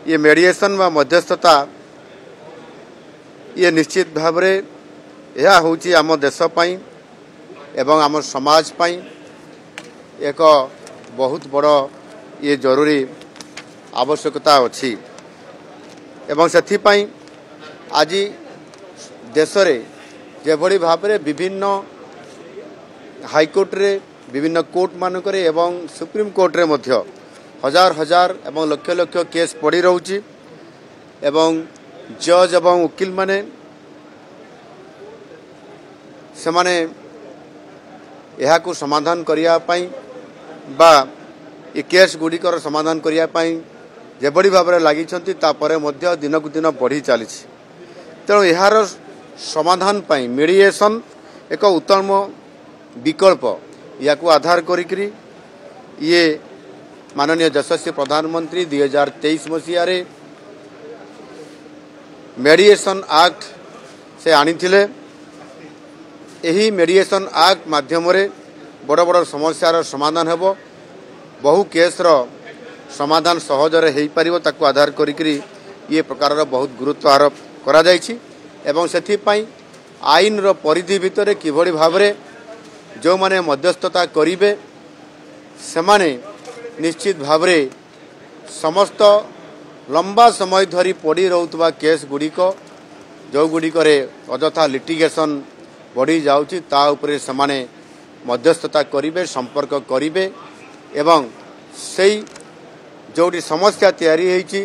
ये मेडिएशन व मध्यस्थता ये निश्चित भाव में यह होची आम देश पाई एवं आम समाज पाई एक बहुत बड़ ये जरूरी आवश्यकता अच्छी एवं से आज देश रे जेभली भाव में विभिन्न हाईकोर्ट रे विभिन्न कोर्ट मानक एवं सुप्रीम कोर्ट रे मध्य हजार हजार एवं लक्ष लक्ष केस पड़ी रोची एवं जज एवं वकील माने से माने यह को समाधान करिया पाई बा ये केस गुड़िकर समाधान करिया पाई जेभली भाव में लगी दिन को दिन बढ़ी चली तेणु यार समाधान पाई मीडिएशन एक उत्तम विकल्प या को आधार करी ये माननीय यशस्वी प्रधानमंत्री 2023 मसीह मेडिएशन एक्ट से आनीथिले। यही मेडिएशन एक्ट माध्यम बड़ बड़ समस्यार समाधान हेबो बहु केसर समाधान सहजरे हो पारिबो ताकू आधार करी ये प्रकार बहुत गुरुत्व आरोप करा जायछि एवं सेथिपाई आईन रो परिधि भितर किभली भावरे जो माने मध्यस्थता करिवे सेमाने निश्चित भावरे समस्त लंबा समय धरी पड़ी रहउतबा केस गुड़िक जो गुड़िकरे अजथा लिटिगेशन बढ़ी जाउछि ता उपरे समाने मध्यस्थता करिवे संपर्क करिवे एवं सेई जोटी समस्या तैयारी होईछि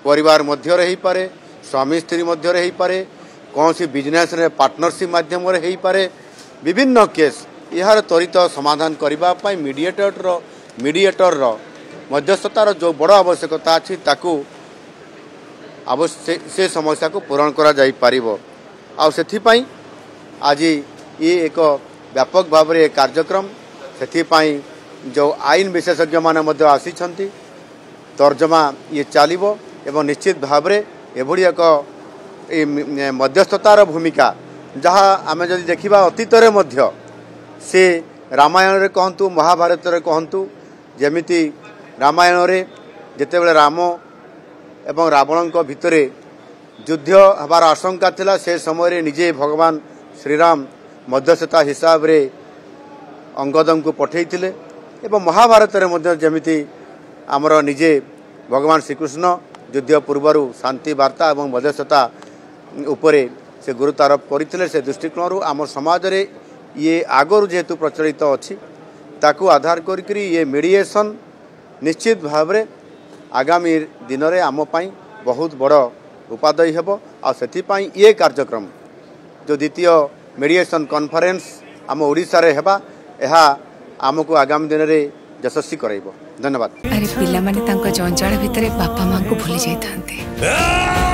परिवार मध्य रही पारे स्वामी स्त्री मध्य रही पारे कौन सी बिजनेस रे पार्टनरशिप माध्यम रे ही पारे विभिन्न केस यार त्वरित समाधान करिबा पाई मीडिएटर रो मध्यस्थतार जो बड़ आवश्यकता अछि ताकू से समस्या को पूरण करा जाई पारिबो आ सेथि पाई आज ये एक व्यापक भाव में कार्यक्रम सेथि पाई जो आईन विशेषज्ञ माने मध्य आसीछंती तर्जमा ये चलिबो एवं निश्चित भाव में एभली एक मध्यस्थतार भूमिका जहाँ आम जदि देखा अतीत मध्य से रामायण रे कहतु महाभारत रे कहतु जेमिति रामायण रे जेतेबेले राम एवं रावण भितर युद्ध हबार आशंका थिला से समय निजे भगवान श्रीराम मध्यस्थता हिसाब रे अंगदम को पठेइथिले एवं महाभारत रे मध्य जेमिति आमर निजे भगवान श्रीकृष्ण युद्ध पूर्वर शांति वार्ता एवं मध्यस्थता उपरे से गुरुत्व आरोप करते से दृष्टिकोण आम समाज रे ये आगरू जेहेतु प्रचलित अच्छी ताकू आधार करी ये मीडिएशन निश्चित भाव में आगामी दिन में आम पाई बहुत बड़ उपादेय हेबो आ सेथिपाई ये कार्यक्रम जो द्वितीय मीडिएशन कॉन्फ्रेंस आम ओडिशा रे हेबा एहा आमको आगामी दिन में यशस्वी कराइबो। धन्यवाद। अरे पिला माने तांको जंजाळ भितरे बापा मां को भूली जाई थांते।